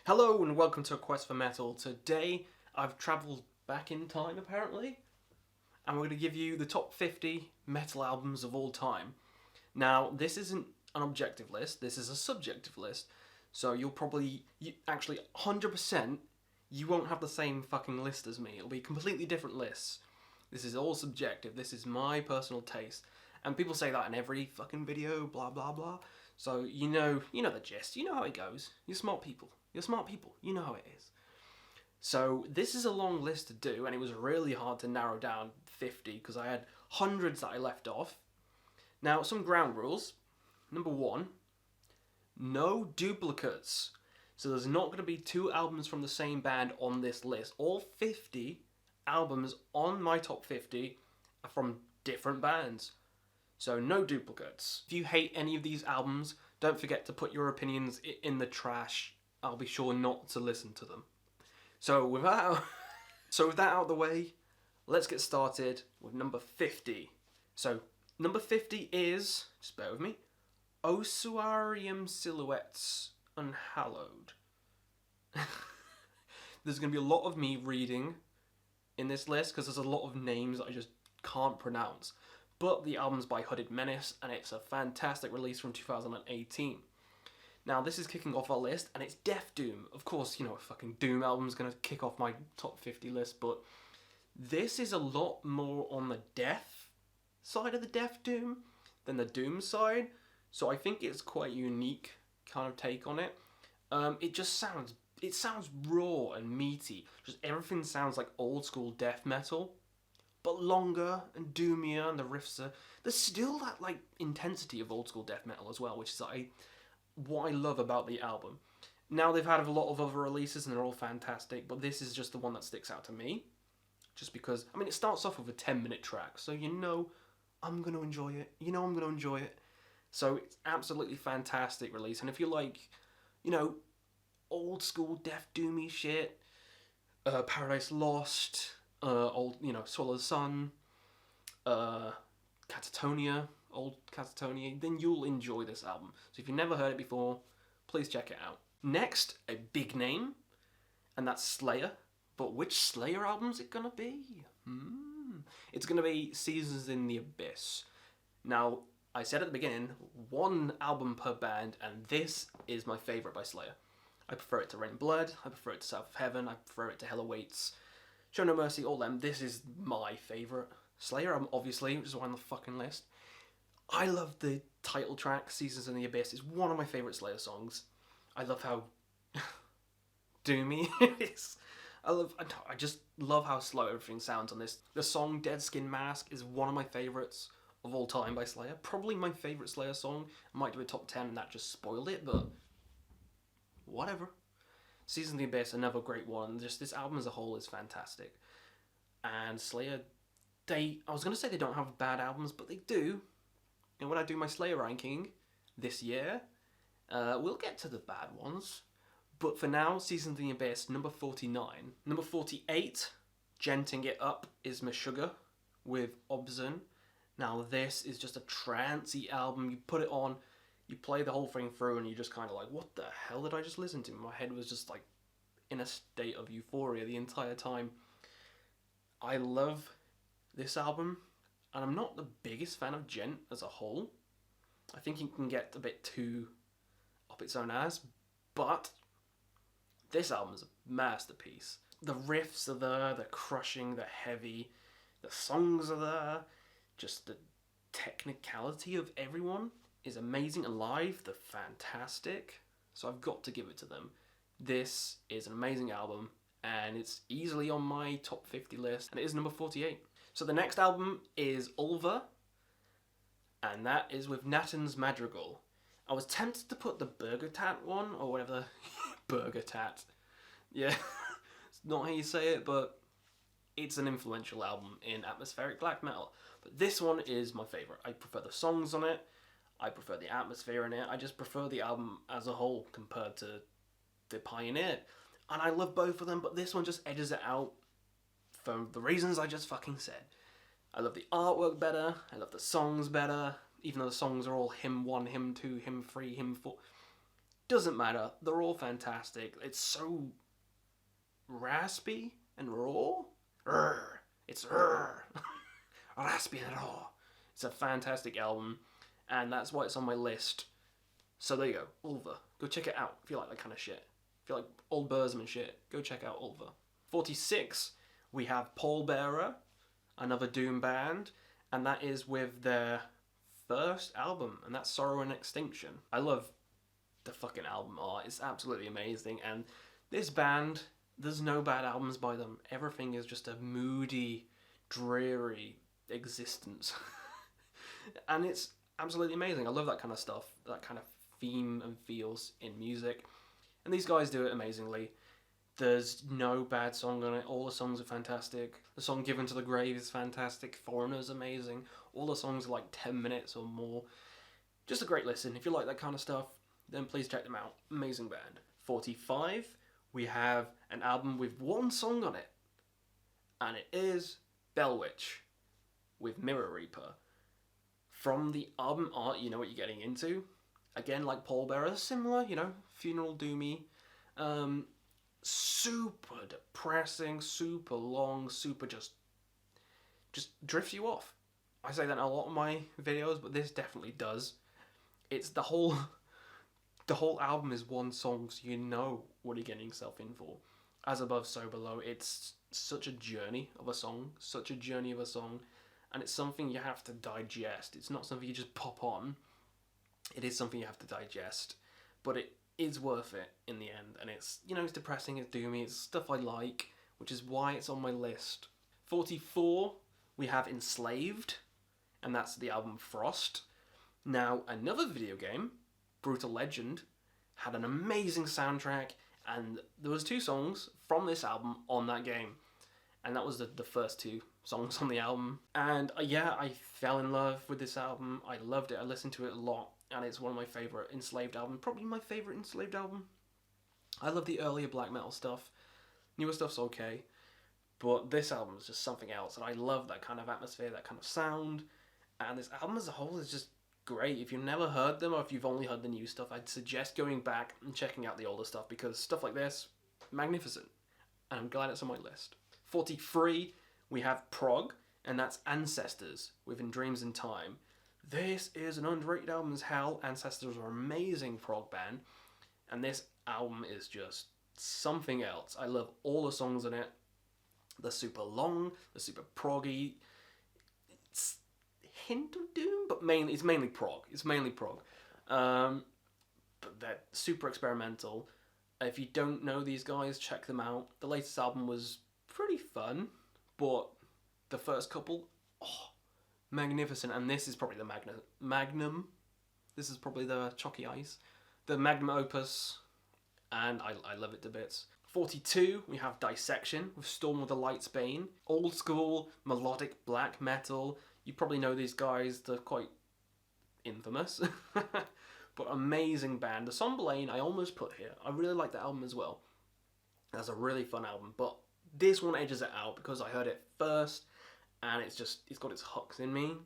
Hello and welcome to A Quest for Metal. Today I've travelled back in time apparently, and we're going to give you the top 50 metal albums of all time. Now this isn't an objective list, this is a subjective list, so you'll probably, actually 100% you won't have the same fucking list as me. It'll be completely different lists. This is all subjective, this is my personal taste. And people say that in every fucking video, blah blah blah. So you know the gist, you know how it goes. You're smart people. You're smart people, you know how it is. So this is a long list to do, and it was really hard to narrow down 50 because I had hundreds that I left off. Now, some ground rules. Number one, no duplicates. So there's not going to be two albums from the same band on this list. All 50 albums on my top 50 are from different bands. So no duplicates. If you hate any of these albums, don't forget to put your opinions in the trash. I'll be sure not to listen to them. So with that out of the way, let's get started with number 50. So number 50 is, just bear with me, Ossuarium Silhouettes Unhallowed. There's going to be a lot of me reading in this list because there's a lot of names that I just can't pronounce. But the album's by Hooded Menace, and it's a fantastic release from 2018. Now, this is kicking off our list, and it's Death Doom. Of course, a fucking Doom album's going to kick off my top 50 list, but this is a lot more on the death side of the Death Doom than the Doom side, so I think it's quite a unique kind of take on it. It sounds raw and meaty. Just everything sounds like old school death metal, but longer and doomier, and the riffs there's still that intensity of old school death metal as well, which is what I love about the album. Now, they've had a lot of other releases and they're all fantastic, but this is just the one that sticks out to me. Just because, it starts off with a 10-minute track, so I'm going to enjoy it. I'm going to enjoy it. So it's absolutely fantastic release, and if you like, old school death doomy shit, Paradise Lost, old, Swallow the Sun, Cattonia, old Cattonia, then you'll enjoy this album. So if you've never heard it before, please check it out. Next, a big name, and that's Slayer. But which Slayer album is it gonna be? It's gonna be Seasons in the Abyss. Now, I said at the beginning, one album per band, and this is my favourite by Slayer. I prefer it to Rain and Blood, I prefer it to South of Heaven, I prefer it to Hell Awaits, Show No Mercy, all them. This is my favourite Slayer album, obviously, which is why on the fucking list. I love the title track, Seasons in the Abyss. It's one of my favourite Slayer songs. I love how doomy it is. I just love how slow everything sounds on this. The song Dead Skin Mask is one of my favourites of all time by Slayer. Probably my favourite Slayer song. I might do a top 10 and that just spoiled it, but whatever. Seasons in the Abyss, another great one. Just this album as a whole is fantastic. And Slayer, I was going to say they don't have bad albums, but they do. And when I do my Slayer ranking this year, we'll get to the bad ones. But for now, Seasons in the Abyss, number 49. Number 48, Genting It Up, is Meshuggah with Burzum. Now this is just a trancey album. You put it on, you play the whole thing through, and you're just kind of like, what the hell did I just listen to? My head was just in a state of euphoria the entire time. I love this album. And I'm not the biggest fan of Gent as a whole. I think it can get a bit too up its own ass. But this album is a masterpiece. The riffs are there, they're crushing, they're heavy. The songs are there. Just the technicality of everyone is amazing. And live, they're fantastic. So I've got to give it to them. This is an amazing album. And it's easily on my top 50 list. And it is number 48. So the next album is Ulva, and that is with Nathan's Madrigal. I was tempted to put the Burgertat one, or whatever, Burgertat. Yeah, it's not how you say it, but it's an influential album in atmospheric black metal. But this one is my favourite. I prefer the songs on it, I prefer the atmosphere in it, I just prefer the album as a whole compared to the Pioneer. And I love both of them, but this one just edges it out. For the reasons I just fucking said. I love the artwork better, I love the songs better, even though the songs are all hymn 1, hymn 2, hymn 3, hymn 4. Doesn't matter. They're all fantastic. It's so raspy and raw. It's raspy and raw. It's a fantastic album, and that's why it's on my list. So there you go, Ulver. Go check it out if you like that kind of shit. If you like old Burzum and shit, go check out Ulver. 46, we have Pallbearer, another Doom band, and that is with their first album, and that's Sorrow and Extinction. I love the fucking album art. It's absolutely amazing, and this band, there's no bad albums by them. Everything is just a moody, dreary existence. And it's absolutely amazing. I love that kind of stuff, that kind of theme and feels in music. And these guys do it amazingly. There's no bad song on it. All the songs are fantastic. The song Given to the Grave is fantastic. Foreigner's amazing. All the songs are like 10 minutes or more. Just a great listen. If you like that kind of stuff, then please check them out. Amazing band. 45, we have an album with one song on it. And it is Bell Witch with Mirror Reaper. From the album art, you know what you're getting into. Again, like Pallbearer, similar, you know, funeral doomy. Super depressing, super long, super just drifts you off. I say that in a lot of my videos, but this definitely does. It's the whole album is one song, so you know what you're getting yourself in for. As Above, So Below, it's such a journey of a song, and it's something you have to digest. It's not something you just pop on. It is something you have to digest, but it is worth it in the end. And it's, you know, it's depressing, it's doomy, it's stuff I like, which is why it's on my list. 44, we have Enslaved, and that's the album Frost. Now, another video game, Brutal Legend, had an amazing soundtrack, and there was 2 songs from this album on that game. And that was the first 2 songs on the album. And yeah, I fell in love with this album. I loved it. I listened to it a lot. And it's one of my favourite Enslaved albums. Probably my favourite Enslaved album. I love the earlier black metal stuff. Newer stuff's okay. But this album is just something else. And I love that kind of atmosphere, that kind of sound. And this album as a whole is just great. If you've never heard them, or if you've only heard the new stuff, I'd suggest going back and checking out the older stuff. Because stuff like this, magnificent. And I'm glad it's on my list. 43, we have prog, and that's Ancestors with In Dreams in Time. This is an underrated album as hell. Ancestors are an amazing prog band, and this album is just something else. I love all the songs in it. They're super long, they're super proggy. It's a hint of doom, but it's mainly prog. But they're super experimental. If you don't know these guys, check them out. The latest album was pretty fun, but the first couple, magnificent. And this is probably the magnum. This is probably the chalky ice, the magnum opus, and I love it to bits. 42, we have Dissection with Storm of the Light's Bane. Old school melodic black metal. You probably know these guys. They're quite infamous, but amazing band. The Somberlane I almost put here. I really like that album as well. That's a really fun album, but this one edges it out because I heard it first, and it's got its hooks in me,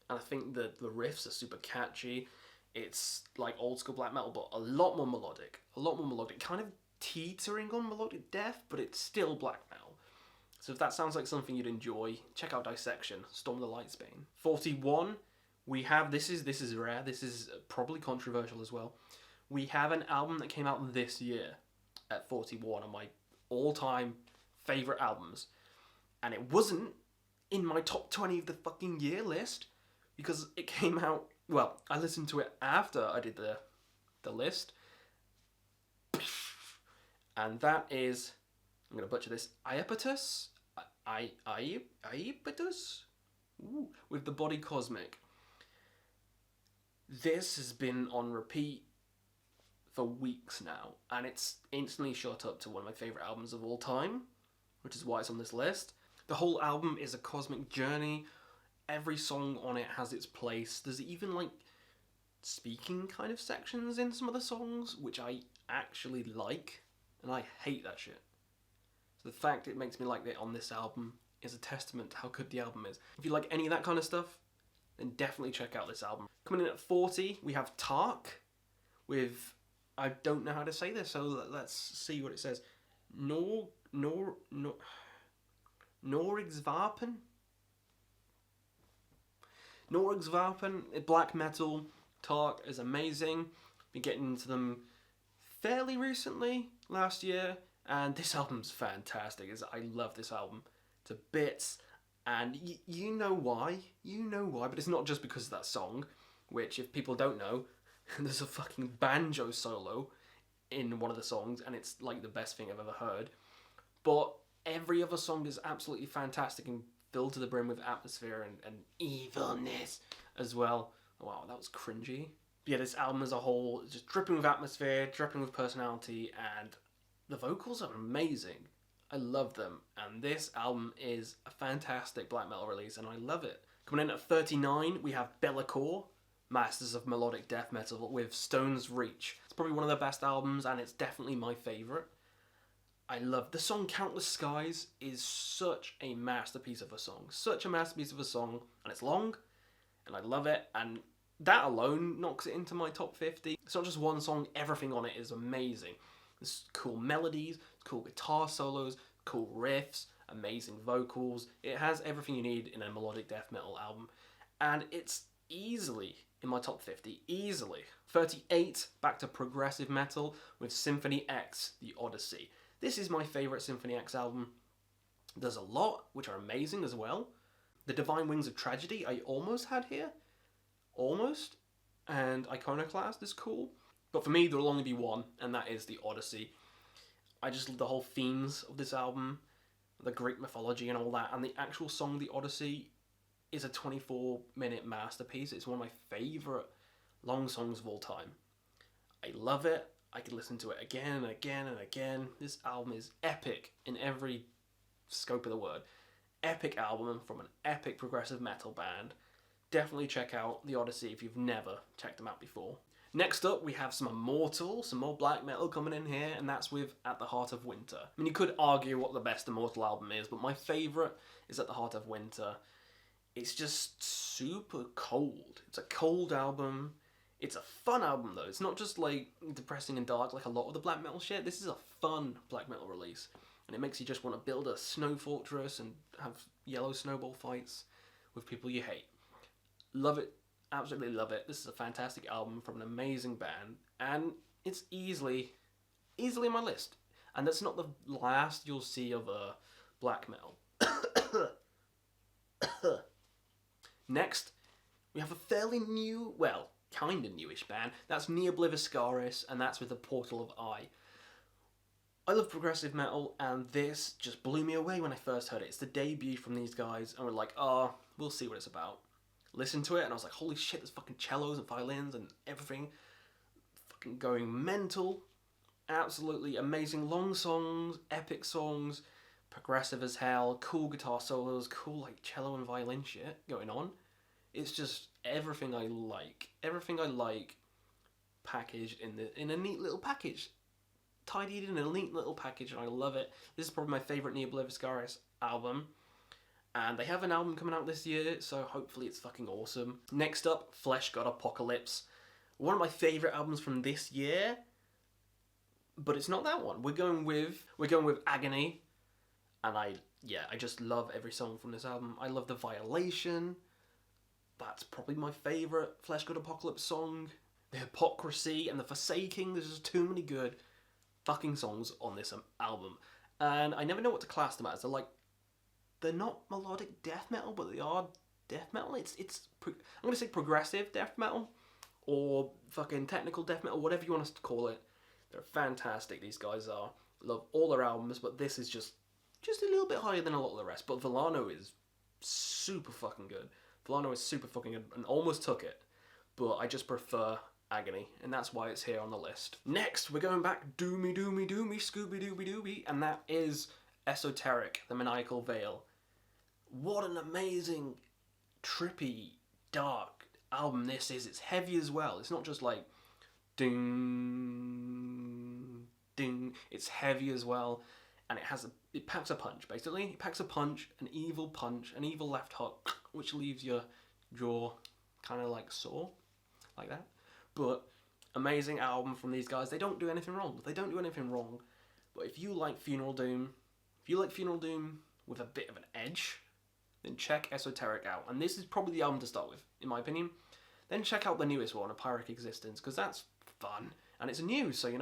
and I think that the riffs are super catchy. It's like old school black metal, but a lot more melodic, kind of teetering on melodic death, but it's still black metal. So if that sounds like something you'd enjoy, check out Dissection, Storm of the Light's Bane. 41, we have, this is rare, this is probably controversial as well. We have an album that came out this year at 41 on my all-time favourite albums, and it wasn't in my top 20 of the fucking year list because it came out, well, I listened to it after I did the list, and that is, I'm going to butcher this, Iapetus? Iapetus? Ooh, with The Body Cosmic. This has been on repeat for weeks now, and it's instantly shot up to one of my favourite albums of all time, which is why it's on this list. The whole album is a cosmic journey. Every song on it has its place. There's even like speaking kind of sections in some of the songs, which I actually like, and I hate that shit. So the fact it makes me like it on this album is a testament to how good the album is. If you like any of that kind of stuff, then definitely check out this album. Coming in at 40, we have Tark with I don't know how to say this, so let's see what it says. Norrigsvapen? Norrigsvapen, black metal talk is amazing. Been getting into them fairly recently, last year, and this album's fantastic. I love this album to bits, and you know why, but it's not just because of that song, which, if people don't know, there's a fucking banjo solo in one of the songs, and it's like the best thing I've ever heard. But every other song is absolutely fantastic and filled to the brim with atmosphere and evilness as well. Wow, that was cringy. But yeah, this album as a whole is just dripping with atmosphere, dripping with personality, and the vocals are amazing. I love them, and this album is a fantastic black metal release, and I love it. Coming in at 39, we have Bellacore, Masters of Melodic Death Metal, with Stone's Reach. It's probably one of their best albums, and it's definitely my favourite. I love the song Countless Skies is such a masterpiece of a song. Such a masterpiece of a song, and it's long, and I love it, and that alone knocks it into my top 50. It's not just one song, everything on it is amazing. There's cool melodies, cool guitar solos, cool riffs, amazing vocals. It has everything you need in a melodic death metal album, and it's easily in my top 50, easily. 38, back to progressive metal with Symphony X, The Odyssey. This is my favourite Symphony X album. There's a lot which are amazing as well. The Divine Wings of Tragedy I almost had here. Almost. And Iconoclast is cool. But for me, there'll only be one, and that is The Odyssey. I just love the whole themes of this album, the Greek mythology and all that, and the actual song, The Odyssey, is a 24-minute masterpiece. It's one of my favourite long songs of all time. I love it. I could listen to it again and again and again. This album is epic in every scope of the word. Epic album from an epic progressive metal band. Definitely check out The Odyssey if you've never checked them out before. Next up, we have some Immortal, some more black metal coming in here, and that's with At the Heart of Winter. I mean, you could argue what the best Immortal album is, but my favourite is At the Heart of Winter. It's just super cold. It's a cold album. It's a fun album, though. It's not just, like, depressing and dark like a lot of the black metal shit. This is a fun black metal release. And it makes you just want to build a snow fortress and have yellow snowball fights with people you hate. Love it. Absolutely love it. This is a fantastic album from an amazing band. And it's easily on my list. And that's not the last you'll see of black metal. Next, we have a fairly new, well, kind of newish band. That's Neobliviscaris, and that's with the Portal of Eye. I love progressive metal, and this just blew me away when I first heard it. It's the debut from these guys, and we're like, oh, we'll see what it's about. Listened to it, and I was like, holy shit, there's fucking cellos and violins and everything. Fucking going mental. Absolutely amazing long songs, epic songs, progressive as hell, cool guitar solos, cool like cello and violin shit going on. It's just everything I like. Everything I like packaged in a neat little package. Tidied in a neat little package, and I love it. This is probably my favourite Neobliviscaris album. And they have an album coming out this year, so hopefully it's fucking awesome. Next up, Flesh God Apocalypse. One of my favourite albums from this year, but it's not that one. We're going with Agony, and I just love every song from this album. I love the Violation. That's probably my favourite Flesh God Apocalypse song. The Hypocrisy and the Forsaking. There's just too many good fucking songs on this album. And I never know what to class them as. They're not melodic death metal, but they are death metal. I'm going to say progressive death metal, or fucking technical death metal, whatever you want us to call it. They're fantastic, these guys are. Love all their albums, but this is just a little bit higher than a lot of the rest. But Villano is super fucking good. Villano is super fucking good, and almost took it. But I just prefer Agony, and that's why it's here on the list. Next, we're going back doomy, Scooby Dooby Dooby, and that is Esoteric, The Maniacal Veil. What an amazing, trippy, dark album this is. It's heavy as well. It's not just like ding, ding. It's heavy as well, and it packs a punch, basically. It packs a punch, an evil left hook, which leaves your jaw kind of like sore, like that. But Amazing album from these guys. They don't do anything wrong. They don't do anything wrong. But if you like Funeral Doom, with a bit of an edge, then check Esoteric out. And this is probably the album to start with, in my opinion. Then check out the newest one, A Pyrrhic Existence, because that's fun. And it's new, so, you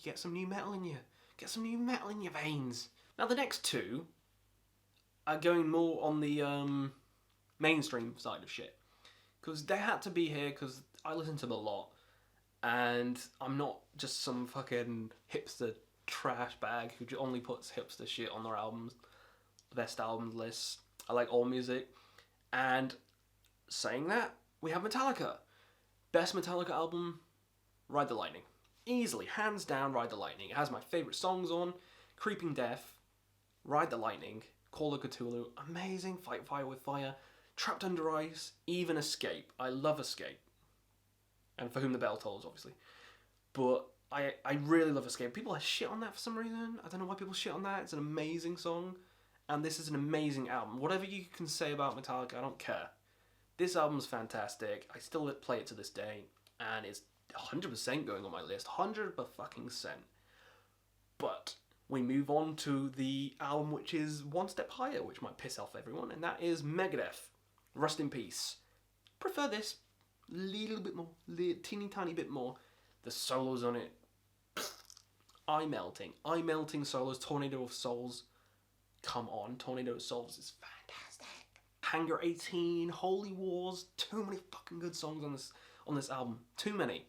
get some new metal in you. Get some new metal in your veins. Now, the next two are going more on the mainstream side of shit. Because they had to be here, because I listen to them a lot. And I'm not just some fucking hipster trash bag who only puts hipster shit on their albums. Best albums lists. I like all music. And saying that, we have Metallica. Best Metallica album, Ride the Lightning. Easily, hands down, Ride the Lightning. It has my favourite songs on. Creeping Death, Ride the Lightning, Call of Cthulhu, amazing, Fight Fire with Fire, Trapped Under Ice, even Escape. I love Escape. And For Whom the Bell Tolls, obviously. But I really love Escape. People shit on that for some reason. I don't know why people shit on that. It's an amazing song. And this is an amazing album. Whatever you can say about Metallica, I don't care. This album's fantastic. I still play it to this day. And it's 100% going on my list. 100%. But we move on to the album which is one step higher, which might piss off everyone. And that is Megadeth. Rust in Peace. Prefer this. Little bit more, teeny tiny bit more. The solos on it, eye-melting solos. Tornado of Souls, come on, Tornado of Souls is fantastic. Hangar 18, Holy Wars, too many fucking good songs on this album, too many.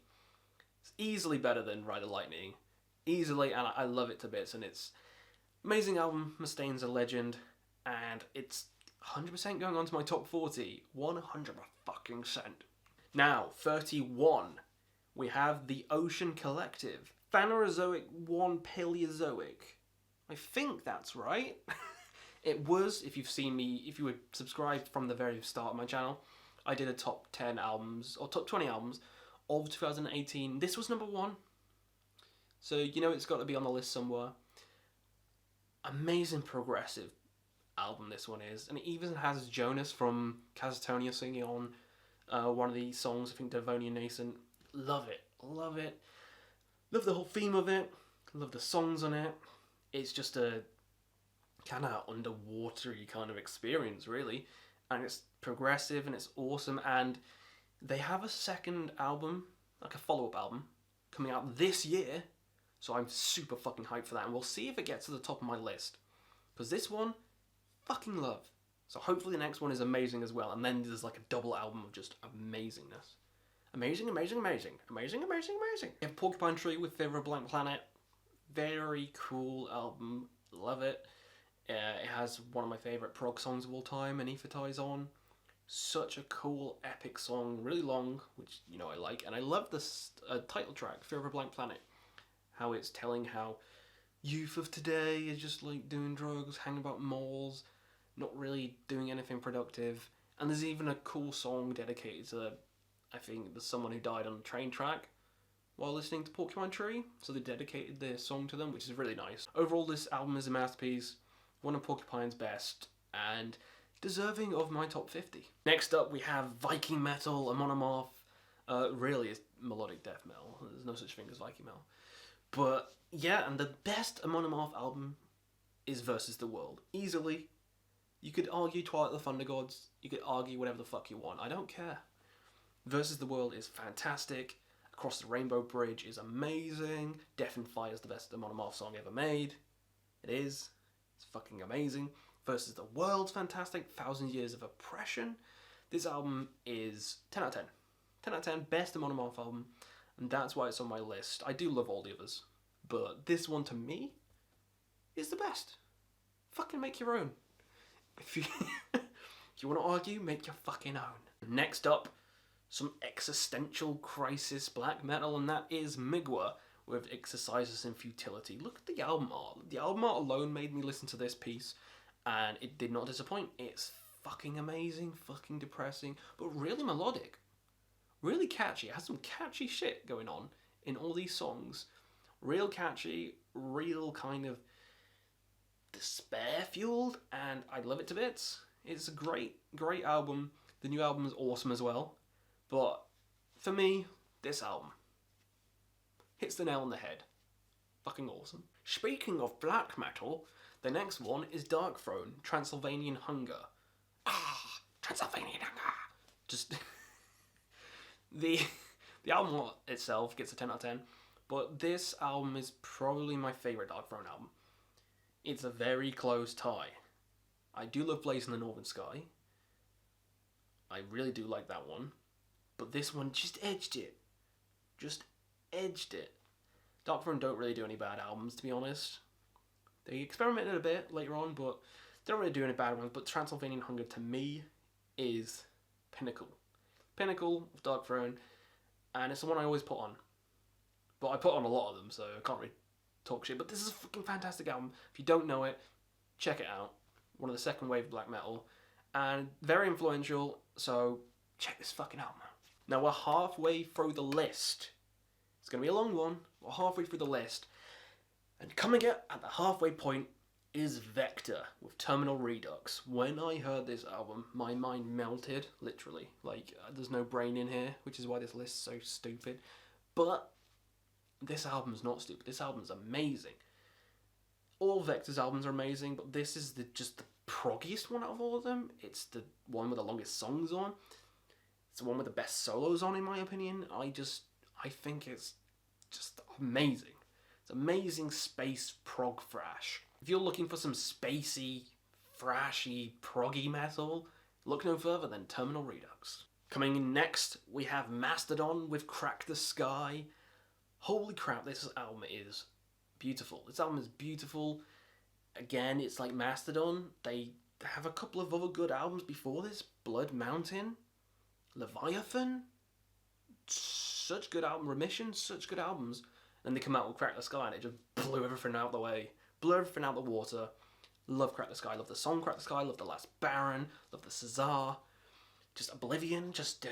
It's easily better than Ride the Lightning, easily, and I love it to bits. And it's amazing album. Mustaine's a legend, and it's 100% going on to my top 40, 100%. Now, 31, we have the Ocean Collective. Phanerozoic 1 Paleozoic. I think that's right. It was, if you were subscribed from the very start of my channel, I did a top 10 albums, or top 20 albums of 2018. This was number 1. So, it's got to be on the list somewhere. Amazing progressive album this one is. And it even has Jonas from Cattonia singing on one of the songs, I think Devonian Nascent. Love it. Love the whole theme of it. Love the songs on it. It's just a kind of underwatery kind of experience, really. And it's progressive and it's awesome. And they have a second album, like a follow-up album, coming out this year. So I'm super fucking hyped for that. And we'll see if it gets to the top of my list. Because this one, fucking love. So hopefully the next one is amazing as well. And then there's like a double album of just amazingness. Amazing. You have Porcupine Tree with Fear of a Blank Planet. Very cool album. Love it. It has one of my favourite prog songs of all time, Anaesthetize on. Such a cool, epic song. Really long, which, I like. And I love this title track, Fear of a Blank Planet. How it's telling how youth of today is just like doing drugs, hanging about malls, not really doing anything productive. And there's even a cool song dedicated to, I think, there's someone who died on the train track while listening to Porcupine Tree. So they dedicated their song to them, which is really nice. Overall, this album is a masterpiece, one of Porcupine's best, and deserving of my top 50. Next up, we have Viking Metal, a monomorph. Really, it's melodic death metal. There's no such thing as Viking Metal. But, yeah, and the best monomorph album is Versus the World. Easily. You could argue Twilight of the Thunder Gods. You could argue whatever the fuck you want. I don't care. Versus the World is fantastic. Across the Rainbow Bridge is amazing. Death and Fire is the best monomorph song ever made. It is. It's fucking amazing. Versus the World's fantastic. 1,000 Years of Oppression. This album is 10 out of 10. 10 out of 10. Best monomorph album. And that's why it's on my list. I do love all the others. But this one, to me, is the best. Fucking make your own. If you want to argue, make your fucking own. Next up, some existential crisis black metal, and that is Migwa with Exercises in Futility. Look at the album art. The album art alone made me listen to this piece, and it did not disappoint. It's fucking amazing, fucking depressing, but really melodic. Really catchy. It has some catchy shit going on in all these songs. Real catchy, real kind of despair-fueled, and I love it to bits. It's a great, great album. The new album is awesome as well. But for me, this album, hits the nail on the head. Fucking awesome. Speaking of black metal, the next one is Darkthrone, Transylvanian Hunger. Transylvanian Hunger! Just... the album itself gets a 10 out of 10, but this album is probably my favourite Darkthrone album. It's a very close tie. I do love Blazing the Northern Sky. I really do like that one. But this one just edged it. Just edged it. Darkthrone don't really do any bad albums, to be honest. They experimented a bit later on, but they don't really do any bad ones. But Transylvanian Hunger, to me, is pinnacle. Pinnacle of Darkthrone, and it's the one I always put on. But I put on a lot of them, so I can't really talk shit. But this is a fucking fantastic album. If you don't know it, check it out. One of the second wave black metal. And very influential, so check this fucking album out. Now we're halfway through the list. It's going to be a long one. We're halfway through the list. And coming at the halfway point is Vector with Terminal Redux. When I heard this album, my mind melted, literally. Like, there's no brain in here, which is why this list's so stupid. But this album's not stupid. This album's amazing. All Vector's albums are amazing, but this is just the proggiest one out of all of them. It's the one with the longest songs on. It's the one with the best solos on, in my opinion. I think it's just amazing. It's amazing space prog thrash. If you're looking for some spacey, thrashy, proggy metal, look no further than Terminal Redux. Coming in next, we have Mastodon with Crack the Sky. Holy crap, this album is beautiful. This album is beautiful. Again, it's like Mastodon. They have a couple of other good albums before this. Blood Mountain, Leviathan. Such good album. Remission, such good albums. And they come out with Crack the Sky and it just blew everything out the way. Blew everything out the water. Love Crack the Sky. Love the song Crack the Sky. Love The Last Baron. Love the Cesar. Just Oblivion. Just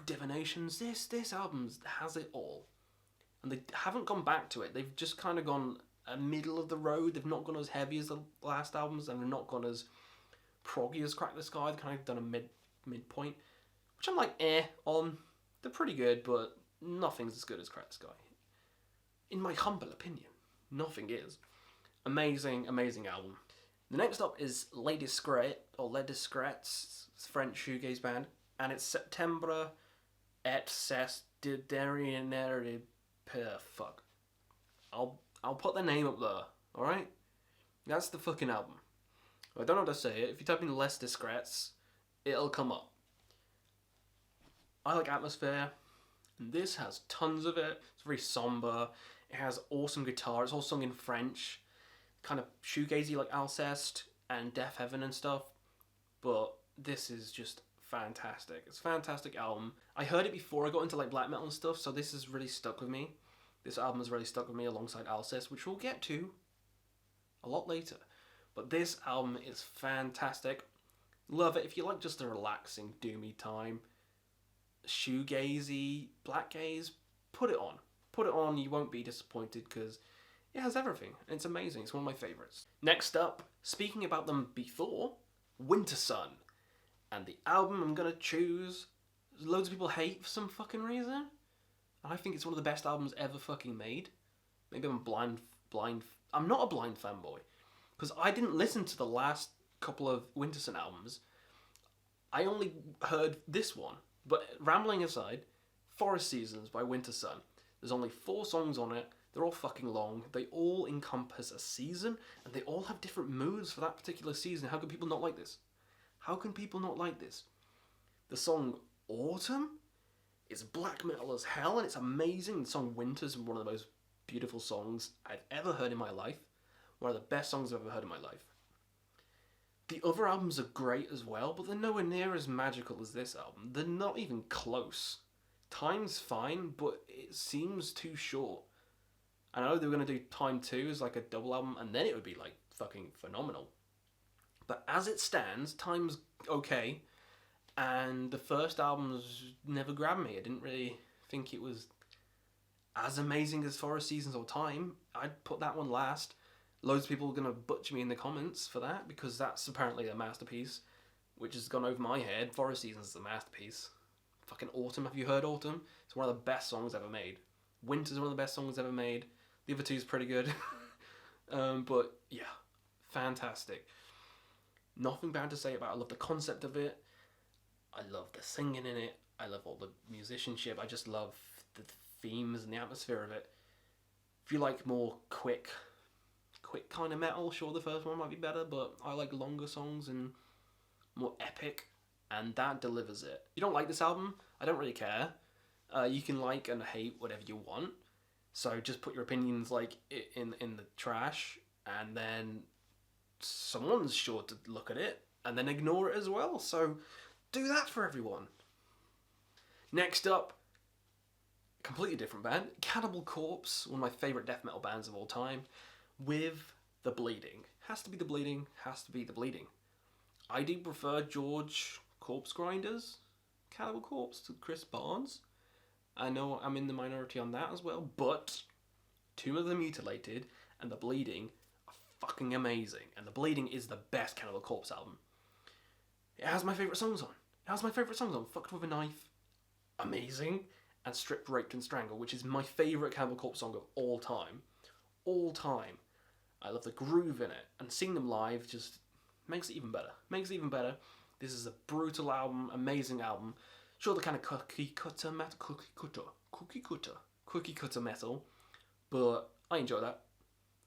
Divinations. This album has it all. And they haven't gone back to it. They've just kind of gone a middle of the road. They've not gone as heavy as the last albums, and they've not gone as proggy as Crack the Sky. They've kind of done a midpoint, which I'm like, on. They're pretty good, but nothing's as good as Crack the Sky. In my humble opinion, nothing is. Amazing, amazing album. The next up is Les Discrets, or Les Discrets. It's a French shoegaze band, and it's Septembre et ses dernières. Fuck. I'll put the name up there, alright? That's the fucking album. I don't know how to say it. If you type in Les Discrets, it'll come up. I like atmosphere, and this has tons of it. It's very somber. It has awesome guitar. It's all sung in French. Kind of shoegazy like Alcest and Death Heaven and stuff. But this is just fantastic. It's a fantastic album. I heard it before I got into like black metal and stuff, so this has really stuck with me. This album has really stuck with me alongside Alcest, which we'll get to a lot later. But this album is fantastic. Love it. If you like just a relaxing, doomy time, shoegazy, black gaze, put it on. Put it on, you won't be disappointed because it has everything. And it's amazing. It's one of my favourites. Next up, speaking about them before, Winter Sun. And the album I'm going to choose, loads of people hate for some fucking reason. I think it's one of the best albums ever fucking made. Maybe I'm blind. I'm not a blind fanboy. Because I didn't listen to the last couple of Winter Sun albums. I only heard this one. But rambling aside, Forest Seasons by Winter Sun. There's only 4 songs on it. They're all fucking long. They all encompass a season. And they all have different moods for that particular season. How can people not like this? How can people not like this? The song Autumn is black metal as hell, and it's amazing. The song Winter's one of the most beautiful songs I've ever heard in my life. One of the best songs I've ever heard in my life. The other albums are great as well, but they're nowhere near as magical as this album. They're not even close. Time's fine, but it seems too short. I know they were going to do Time 2 as like a double album, and then it would be like fucking phenomenal. But as it stands, Time's okay. And the first album's never grabbed me. I didn't really think it was as amazing as Forest Seasons or Time. I'd put that one last. Loads of people are going to butcher me in the comments for that, because that's apparently a masterpiece, which has gone over my head. Forest Seasons is a masterpiece. Fucking Autumn. Have you heard Autumn? It's one of the best songs ever made. Winter's one of the best songs ever made. The other two is pretty good. But yeah, fantastic. Nothing bad to say about it. I love the concept of it. I love the singing in it. I love all the musicianship. I just love the themes and the atmosphere of it. If you like more quick kind of metal, sure, the first one might be better, but I like longer songs and more epic, and that delivers it. If you don't like this album, I don't really care. You can like and hate whatever you want, so just put your opinions like in the trash, and then someone's sure to look at it and then ignore it as well, so do that for everyone. Next up, completely different band, Cannibal Corpse, one of my favourite death metal bands of all time, with the bleeding. Has to be the bleeding, has to be the bleeding. I do prefer George Corpse Grinder's Cannibal Corpse to Chris Barnes. I know I'm in the minority on that as well, but Tomb of the Mutilated and the bleeding are fucking amazing. And the bleeding is the best Cannibal Corpse album. It has my favourite songs on. Fucked with a Knife, amazing, and Stripped, Raped and Strangled, which is my favourite Cannibal Corpse song of all time. All time. I love the groove in it, and seeing them live just makes it even better. This is a brutal album, amazing album. Sure, the kind of cookie cutter metal, but I enjoy that.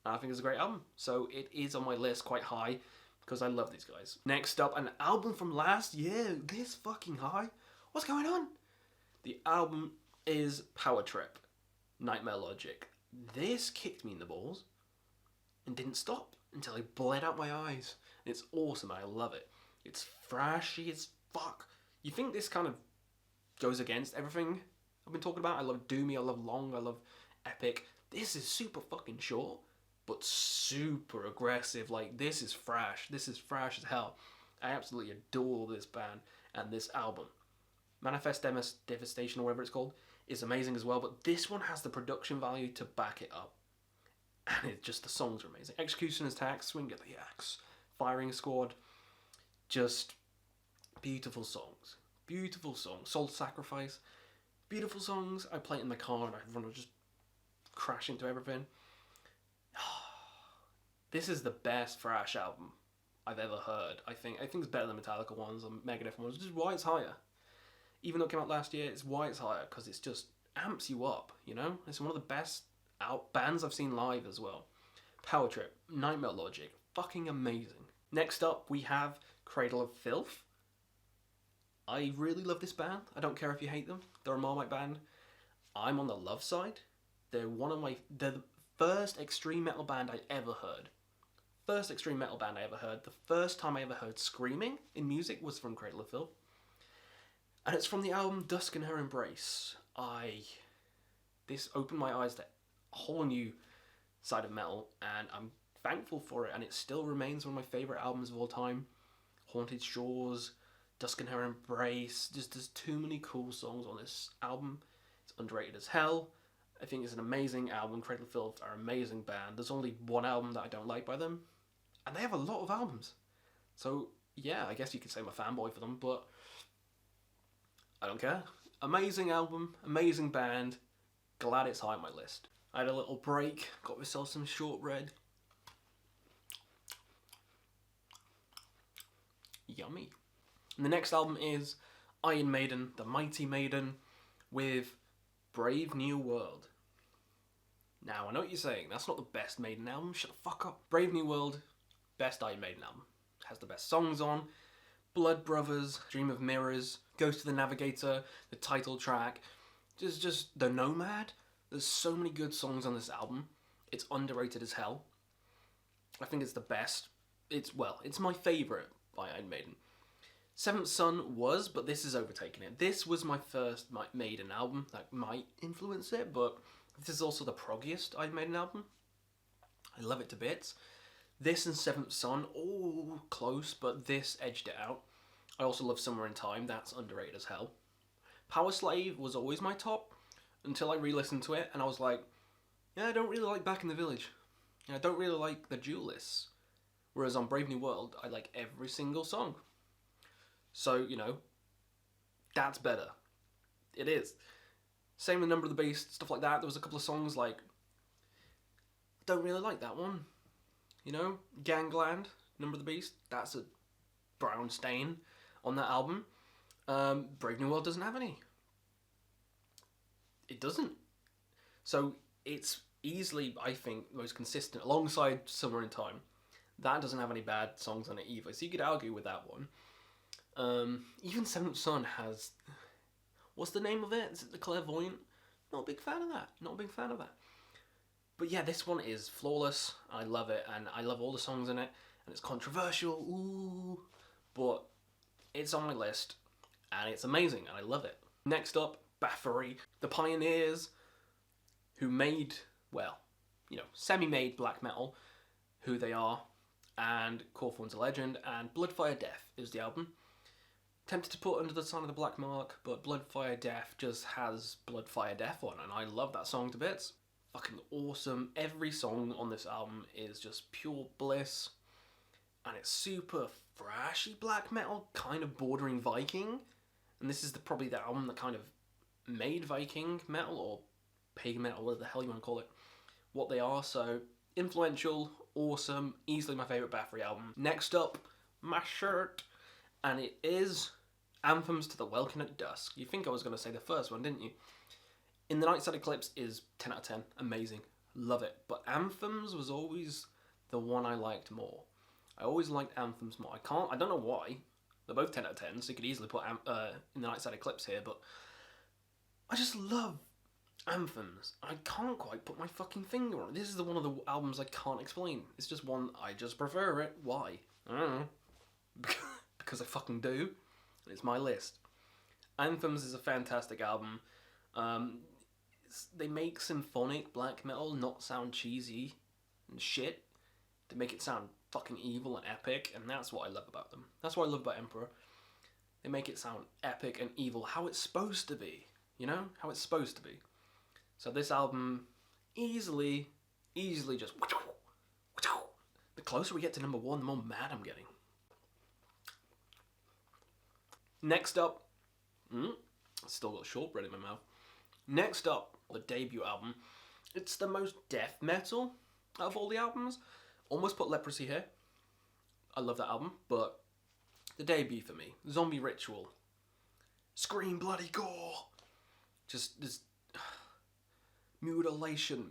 I think it's a great album, so it is on my list quite high because I love these guys. Next up, an album from last year. This fucking high? What's going on? The album is Power Trip, Nightmare Logic. This kicked me in the balls and didn't stop until I bled out my eyes. It's awesome, I love it. It's thrashy as fuck. You think this kind of goes against everything I've been talking about? I love doomy, I love long, I love epic. This is super fucking short, but super aggressive. Like, this is thrash as hell. I absolutely adore this band and this album. Manifest Devastation, or whatever it's called, is amazing as well, but this one has the production value to back it up. And it's just, the songs are amazing. Executioner's Tax, Swing at the Axe, Firing Squad, just beautiful songs. Beautiful songs. Soul Sacrifice, beautiful songs. I play it in the car and I want to just crash into everything. This is the best thrash album I've ever heard. I think it's better than Metallica ones and Megadeth ones, which is why it's higher. Even though it came out last year, it's why it's higher, because it's just amps you up, you know? It's one of the best bands I've seen live as well. Power Trip, Nightmare Logic, fucking amazing. Next up, we have Cradle of Filth. I really love this band. I don't care if you hate them. They're a Marmite band. I'm on the love side. They're the first extreme metal band I ever heard. The first time I ever heard screaming in music was from Cradle of Filth. And it's from the album Dusk in Her Embrace. This opened my eyes to a whole new side of metal, and I'm thankful for it, and it still remains one of my favourite albums of all time. Haunted Shores, Dusk in Her Embrace, just there's too many cool songs on this album. It's underrated as hell. I think it's an amazing album. Cradle of Filth are an amazing band. There's only one album that I don't like by them, and they have a lot of albums. So yeah, I guess you could say I'm a fanboy for them, but I don't care. Amazing album, amazing band. Glad it's high on my list. I had a little break, got myself some shortbread. Yummy. And the next album is Iron Maiden, the Mighty Maiden, with Brave New World. Now, I know what you're saying, that's not the best Maiden album, shut the fuck up. Brave New World, best Iron Maiden album. Has the best songs on. Blood Brothers, Dream of Mirrors, Ghost of the Navigator, the title track, just The Nomad. There's so many good songs on this album. It's underrated as hell. I think it's the best. It's my favourite by Iron Maiden. Seventh Son was, but this is overtaking it. This was my first Maiden album. That might influence it, but this is also the proggiest Iron Maiden album. I love it to bits. This and Seventh Son, all close, but this edged it out. I also love Summer in Time. That's underrated as hell. Power Slave was always my top until I re-listened to it, and I was like, yeah, I don't really like Back in the Village. I don't really like The Duelists. Whereas on Brave New World, I like every single song. So, that's better. It is. Same with Number of the Beast, stuff like that. There was a couple of songs like, don't really like that one. You know, Gangland, Number of the Beast, that's a brown stain on that album. Brave New World doesn't have any. It doesn't. So it's easily, I think, most consistent, alongside Summer in Time. That doesn't have any bad songs on it either, so you could argue with that one. Even Seventh Son has... What's the name of it? Is it The Clairvoyant? Not a big fan of that. Not a big fan of that. But yeah, this one is flawless. I love it, and I love all the songs in it. And it's controversial, ooh. But it's on my list, and it's amazing, and I love it. Next up, Bathory, the pioneers who made, well, you know, semi-made black metal, who they are, and Cawthorn's a legend, and Bloodfire Death is the album. Tempted to put Under the Sign of the Black Mark, but Bloodfire Death just has Bloodfire Death on, and I love that song to bits. Fucking awesome. Every song on this album is just pure bliss, and it's super thrashy black metal, kind of bordering Viking, and this is probably the album that kind of made Viking metal, or pagan metal, whatever the hell you want to call it, what they are. So influential, awesome, easily my favourite Bathory album. Next up, my shirt, and it is Anthems to the Welkin at Dusk. You think I was going to say the first one, didn't you? In the Nightside Eclipse is 10 out of 10, amazing, love it. But Anthems was always the one I liked more. I always liked Anthems more. I don't know why. They're both 10 out of 10, so you could easily put In the Nightside Eclipse here, but I just love Anthems. I can't quite put my fucking finger on it. This is one of the albums I can't explain. It's just one, I just prefer it. Why? I don't know. Because I fucking do. It's my list. Anthems is a fantastic album. They make symphonic black metal not sound cheesy and shit. They make it sound fucking evil and epic, and that's what I love about them. That's what I love about Emperor. They make it sound epic and evil, how it's supposed to be. You know? How it's supposed to be. So this album, easily just... The closer we get to number one, the more mad I'm getting. Next up... still got shortbread in my mouth. Next up, the debut album. It's the most death metal out of all the albums. Almost put Leprosy here. I love that album, but the debut for me. Zombie Ritual. Scream bloody gore. Just this mutilation.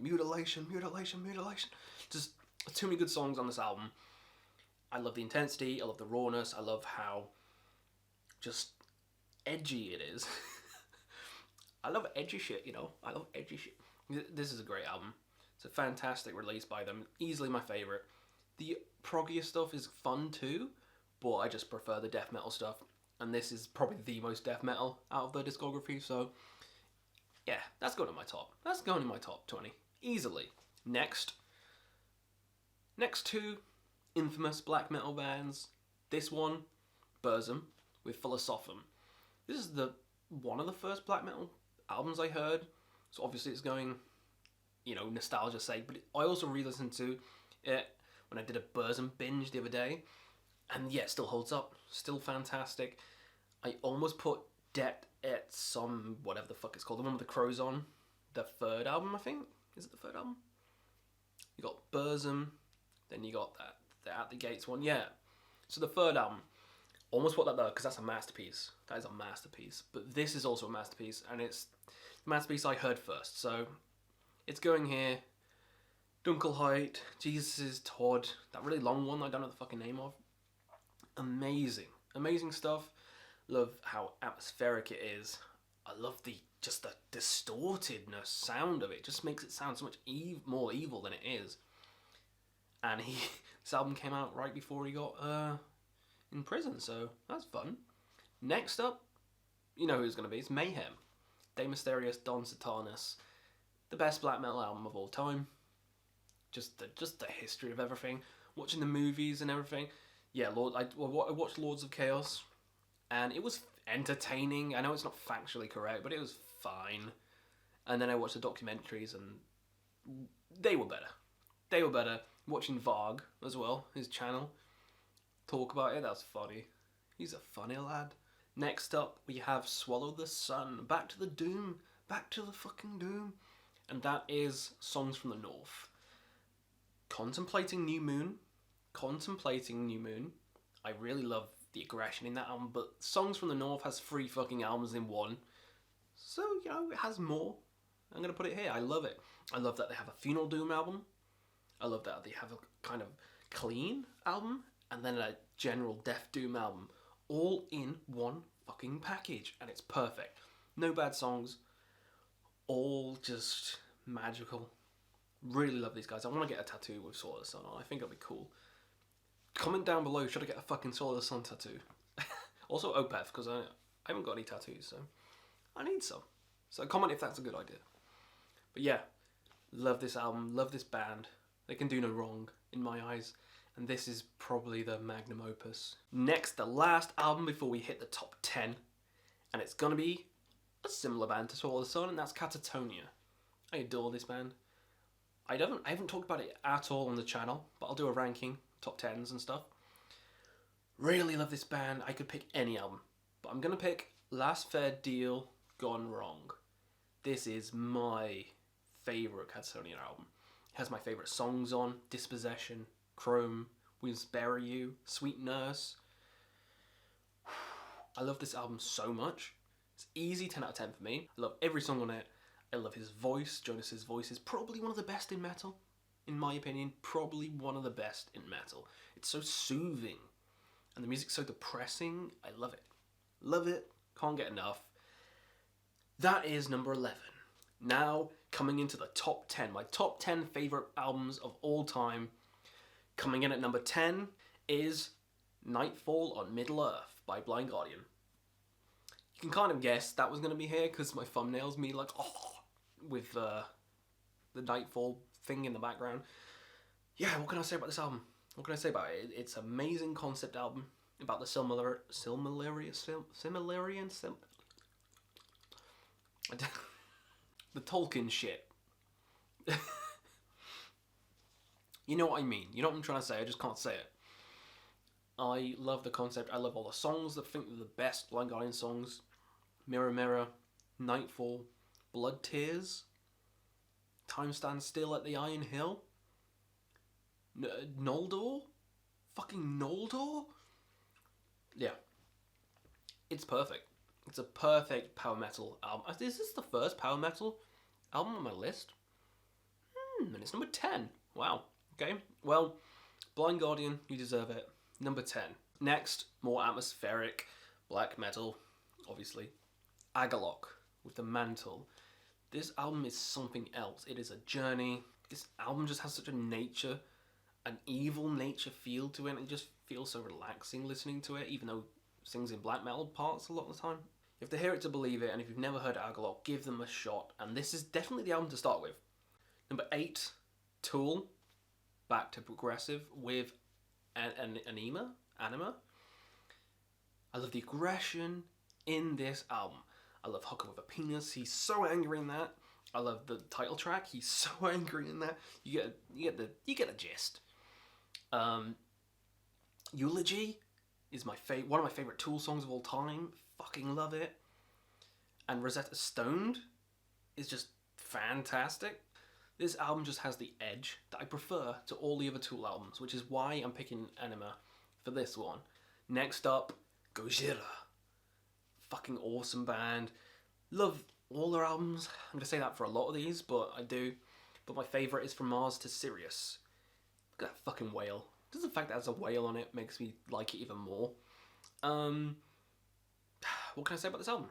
Just too many good songs on this album. I love the intensity, I love the rawness, I love how just edgy it is. I love edgy shit, you know. I love edgy shit. This is a great album. It's a fantastic release by them. Easily my favourite. The proggier stuff is fun too, but I just prefer the death metal stuff. And this is probably the most death metal out of their discography, so... yeah, that's going in my top. That's going in my top 20. Easily. Next two infamous black metal bands. This one, Burzum, with Philosophum. This is one of the first black metal albums I heard. So obviously it's going, you know, nostalgia sake. But I also re-listened to it when I did a Burzum binge the other day. And yeah, it still holds up. Still fantastic. I almost put Det et Som, whatever the fuck it's called, the one with the crows on, the third album, I think. Is it the third album? You got Burzum, then you got the At the Gates one, yeah. So the third album, almost put that there because that's a masterpiece. That is a masterpiece. But this is also a masterpiece, and it's the masterpiece I heard first. So it's going here. Dunkelheit, Jesus' Todd, that really long one I don't know the fucking name of. Amazing. Amazing stuff. Love how atmospheric it is. I love the distortedness sound of it. It just makes it sound so much more evil than it is. And this album came out right before he got in prison, so that's fun. Next up, you know who it's going to be. It's Mayhem. De Mysterious Don Satanus. The best black metal album of all time. Just the history of everything. Watching the movies and everything. Yeah, I watched Lords of Chaos, and it was entertaining. I know it's not factually correct, but it was fine. And then I watched the documentaries, and they were better. They were better. Watching Varg as well, his channel, talk about it, that's funny. He's a funny lad. Next up, we have Swallow the Sun. Back to the Doom back to the fucking doom. And that is Songs from the North. Contemplating New Moon. I really love the aggression in that album, but Songs from the North has 3 fucking albums in one. So, you know, it has more. I'm going to put it here. I love it. I love that they have a Funeral Doom album. I love that they have a kind of clean album, and then a general Death Doom album. All in one fucking package, and it's perfect. No bad songs. All just magical. Really love these guys. I want to get a tattoo with Sword of the Sun on. I think it'll be cool. Comment down below, should I get a fucking Sword of the Sun tattoo? Also Opeth, because I haven't got any tattoos, so I need some. So comment if that's a good idea. But yeah, love this album, love this band. They can do no wrong, in my eyes. And this is probably the magnum opus. Next, the last album before we hit the top 10. And it's gonna be a similar band to Sword of the Sun, and that's Cattonia. I adore this band. I haven't talked about it at all on the channel, but I'll do a ranking, top 10s and stuff. Really love this band. I could pick any album, but I'm gonna pick Last Fair Deal Gone Wrong. This is my favourite Cattonia album. It has my favourite songs on: Dispossession, Chrome, We Must Bury You, Sweet Nurse. I love this album so much. It's easy 10 out of 10 for me. I love every song on it. I love his voice. Jonas's voice is probably one of the best in metal, in my opinion. Probably one of the best in metal. It's so soothing, and the music's so depressing. I love it. Love it. Can't get enough. That is number 11. Now, coming into the top 10. My top 10 favourite albums of all time. Coming in at number 10 is Nightfall on Middle Earth by Blind Guardian. You can kind of guess that was going to be here because my thumbnail's me like, oh, with the Nightfall thing in the background. Yeah, what can I say about this album? What can I say about it? It's an amazing concept album about the the Tolkien shit. You know what I mean. You know what I'm trying to say. I just can't say it. I love the concept. I love all the songs. I think they're the best Blind Guardian songs. Mirror Mirror, Nightfall, Blood Tears, Time Stands Still at the Iron Hill, Noldor? Fucking Noldor? Yeah. It's perfect. It's a perfect power metal album. Is this the first power metal album on my list? And it's number 10. Wow. Okay. Well, Blind Guardian, you deserve it. Number 10. Next, more atmospheric black metal, obviously. Agalloch with The Mantle. This album is something else. It is a journey. This album just has such a nature, an evil nature feel to it. And it just feels so relaxing listening to it, even though it sings in black metal parts a lot of the time. You have to hear it to believe it, and if you've never heard Agalloch, give them a shot. And this is definitely the album to start with. Number 8, Tool. Back to progressive with Anima. I love the aggression in this album. I love Hooker with a Penis. He's so angry in that. I love the title track. He's so angry in that. You get the gist. Eulogy is one of my favorite Tool songs of all time. Fucking love it. And Rosetta Stoned is just fantastic. This album just has the edge that I prefer to all the other Tool albums, which is why I'm picking Anima for this one. Next up, Gojira. Fucking awesome band. Love all their albums. I'm going to say that for a lot of these, but I do. But my favourite is From Mars to Sirius. Look at that fucking whale. Just the fact that there's a whale on it makes me like it even more. What can I say about this album?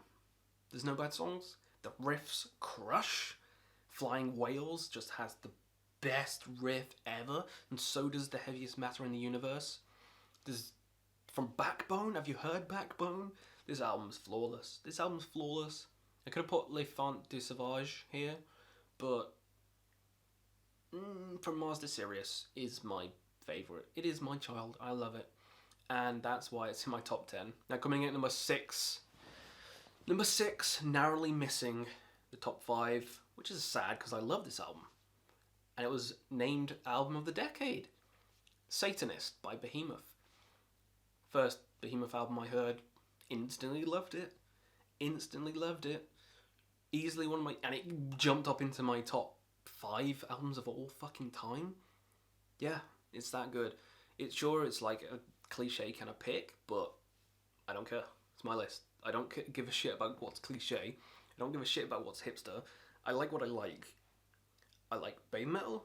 There's no bad songs. The riffs crush. Flying Whales just has the best riff ever, and so does The Heaviest Matter in the Universe. From Backbone, have you heard Backbone? This album's flawless. I could have put Les Fentes du Sauvage here, but From Mars to Sirius is my favourite. It is my child. I love it. And that's why it's in my top 10. Now coming in at number 6. Number 6, narrowly missing the top 5, which is sad because I love this album. And it was named Album of the Decade. Satanist by Behemoth. First Behemoth album I heard, instantly loved it. Easily one of my, and it jumped up into my top 5 albums of all fucking time. Yeah, it's that good. It's like a cliche kind of pick, but I don't care. It's my list. I don't give a shit about what's cliche. I don't give a shit about what's hipster. I like what I like. I like Bay Metal.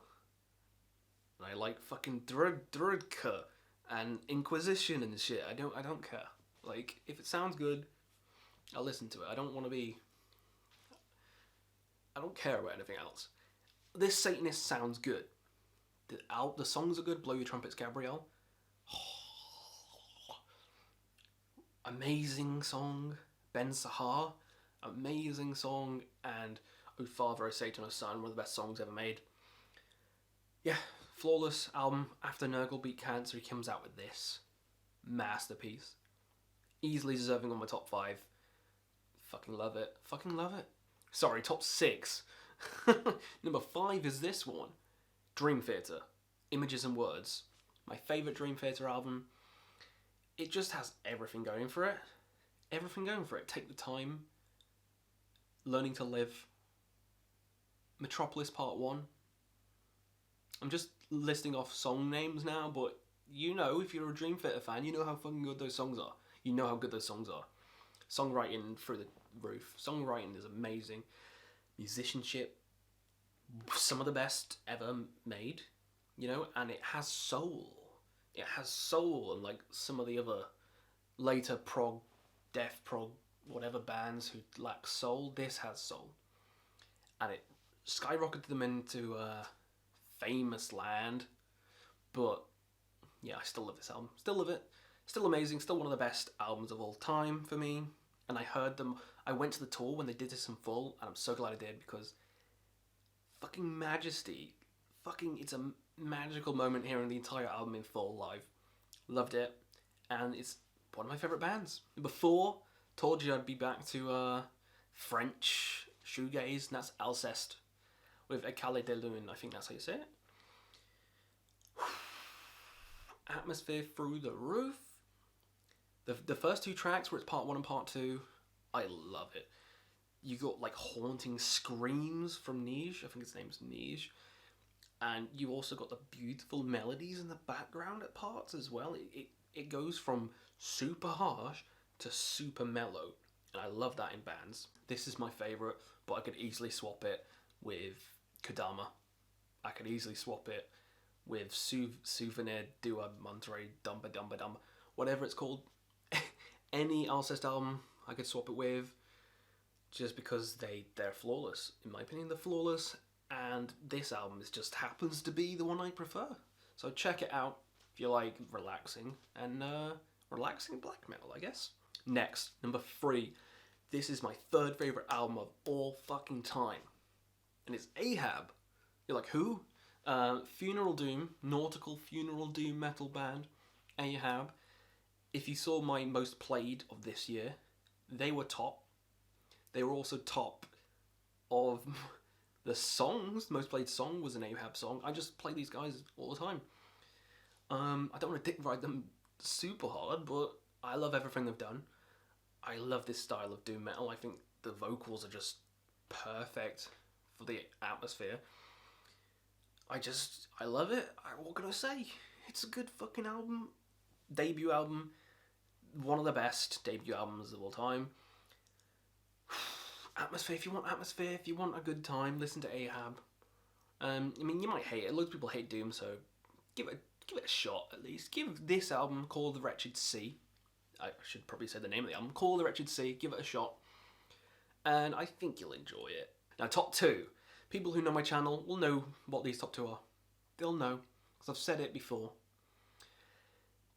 And I like fucking Drudka and Inquisition and shit. I don't care. Like, if it sounds good, I'll listen to it. I don't care about anything else. This Satanist sounds good. The songs are good. Blow Your Trumpets, Gabrielle. Amazing song. Ben Sahar. Amazing song. And O Father, O Satan, O Son. One of the best songs ever made. Yeah. Flawless album. After Nurgle beat Cancer, he comes out with this. Masterpiece. Easily deserving on my top 5. Fucking love it. Fucking love it. Sorry, top 6. Number 5 is this one. Dream Theater. Images and Words. My favourite Dream Theater album. It just has everything going for it. Everything going for it. Take the Time. Learning to Live. Metropolis Part 1. I'm just listing off song names now, but you know, if you're a Dream Theater fan, you know how fucking good those songs are. You know how good those songs are. Songwriting through the roof. Songwriting is amazing. Musicianship, some of the best ever made, you know, and it has soul. It has soul, and like some of the other later prog, death prog, whatever bands who lack soul, this has soul. And it skyrocketed them into famous land. But yeah, I still love this album. Still love it. Still amazing. Still one of the best albums of all time for me. And I heard them. I went to the tour when they did this in full, and I'm so glad I did, because fucking Majesty. Fucking, it's a magical moment hearing the entire album in full live. Loved it. And it's one of my favourite bands. Before, told you I'd be back to French shoegaze, and that's Alceste with Ecale de Lune. I think that's how you say it. Atmosphere through the roof. The first 2 tracks, where it's part 1 and part 2, I love it. You got like haunting screams from Nige. I think his name's Nige. And you also got the beautiful melodies in the background at parts as well. It goes from super harsh to super mellow. And I love that in bands. This is my favourite, but I could easily swap it with Kodama. I could easily swap it with Souvenir Dua Monterey Dumba Dumba Dumba. Whatever it's called. Any Alceste album I could swap it with, just because they're flawless. In my opinion, they're flawless, and this album just happens to be the one I prefer. So check it out if you like relaxing and relaxing black metal, I guess. Next, number 3. This is my 3rd favourite album of all fucking time, and it's Ahab. You're like, who? Funeral Doom, nautical funeral doom metal band, Ahab. If you saw my most played of this year, they were top. They were also top of the songs. The most played song was an Ahab song. I just play these guys all the time. I don't want to dick ride them super hard, but I love everything they've done. I love this style of doom metal. I think the vocals are just perfect for the atmosphere. I love it. What can I say? It's a good fucking album. Debut album. One of the best debut albums of all time. Atmosphere, if you want atmosphere, if you want a good time, listen to Ahab. I mean, you might hate it. Loads of people hate doom, so give it a shot at least. Give this album, Call the Wretched Sea. I should probably say the name of the album. Call the Wretched Sea. Give it a shot. And I think you'll enjoy it. Now, top 2. People who know my channel will know what these top 2 are. They'll know, because I've said it before.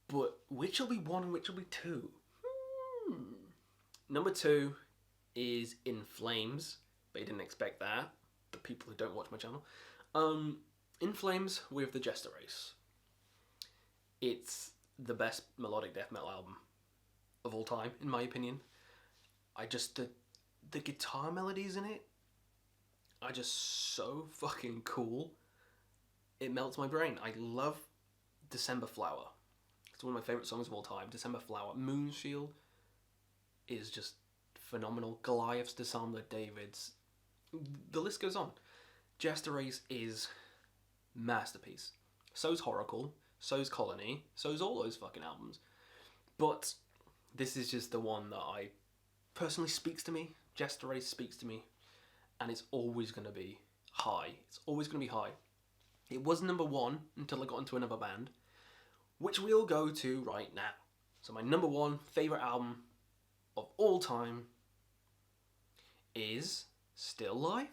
But which will be 1 and which will be 2? Number 2 is In Flames, but you didn't expect that. The people who don't watch my channel. In Flames with the Jester Race. It's the best melodic death metal album of all time, in my opinion. The guitar melodies in it are just so fucking cool. It melts my brain. I love December Flower. It's one of my favourite songs of all time. December Flower. Moonshield is just phenomenal. Goliath's Disarm the Davids. the list goes on. Jester Race is masterpiece. So's Horacle, so's Colony, so's all those fucking albums. But this is just the one that I personally speaks to me. Jester Race speaks to me, and it's always going to be high. It's always going to be high. It was number one until I got into another band, which we'll go to right now. So my number one favourite album of all time is Still Life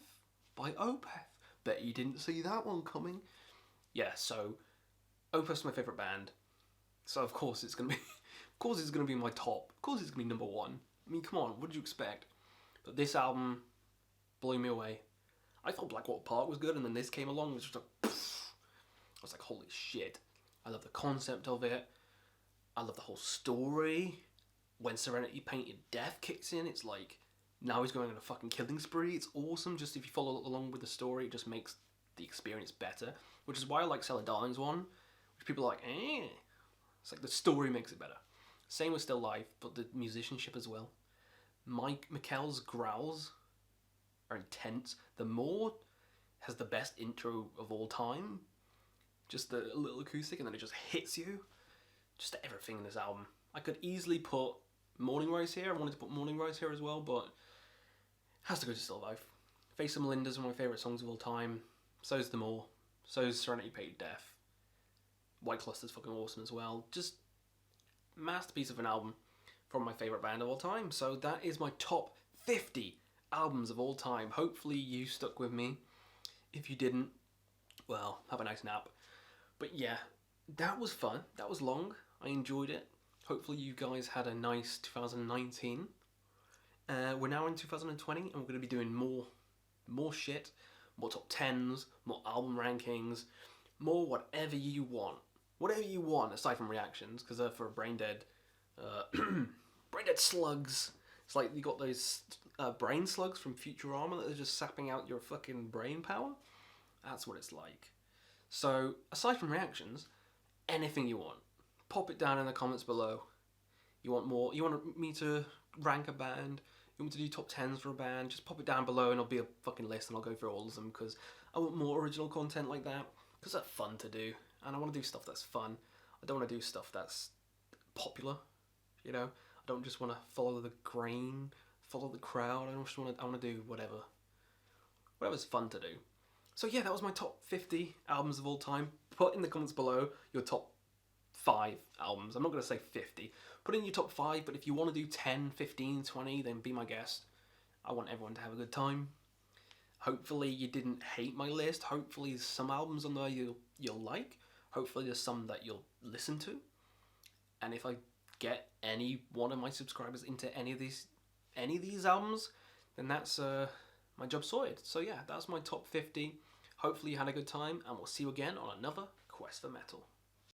by Opeth. Bet you didn't see that one coming. Yeah, so Opeth's my favourite band. So of course it's gonna be my top. Of course it's gonna be number one. I mean, come on, what did you expect? But this album blew me away. I thought Blackwater Park was good, and then this came along, and it was just like, poof. I was like, holy shit. I love the concept of it. I love the whole story. When Serenity Painted Death kicks in, it's like, now he's going on a fucking killing spree. It's awesome. Just if you follow along with the story, it just makes the experience better. Which is why I like Cellar Darling's one, which people are like, eh. It's like the story makes it better. Same with Still Life, but the musicianship as well. Mike McKell's growls are intense. The More has the best intro of all time. Just the little acoustic, and then it just hits you. Just everything in this album. I could easily put Morning Rise here. I wanted to put Morning Rise here as well, but has to go to Still Life. Face of Melinda's one of my favourite songs of all time. So's The More. So's Serenity Painted Death. White Cluster's fucking awesome as well. Just masterpiece of an album from my favourite band of all time. So that is my top 50 albums of all time. Hopefully you stuck with me. If you didn't, well, have a nice nap. But yeah, that was fun. That was long. I enjoyed it. Hopefully you guys had a nice 2019. We're now in 2020, and we're going to be doing more shit, more top 10s, more album rankings, more whatever you want. Whatever you want, aside from reactions, because for Brain Dead slugs, it's like you got those brain slugs from Futurama that are just sapping out your fucking brain power. That's what it's like. So, aside from reactions, anything you want. Pop it down in the comments below. You want more? You want me to rank a band? You want me to do top 10s for a band? Just pop it down below, and it'll be a fucking list, and I'll go through all of them, because I want more original content like that, because that's fun to do, and I want to do stuff that's fun. I don't want to do stuff that's popular, you know? I don't just want to follow the grain, follow the crowd. I want to do whatever's fun to do. So yeah, that was my top 50 albums of all time. Put in the comments below your top 5 albums. I'm not going to say 50. Put in your top 5, but if you want to do 10, 15, 20, then be my guest. I want everyone to have a good time. Hopefully you didn't hate my list. Hopefully there's some albums on there you'll like. Hopefully there's some that you'll listen to. And if I get any one of my subscribers into any of these albums, then that's my job sorted. So yeah, that's my top 50. Hopefully you had a good time, and we'll see you again on another Quest for Metal.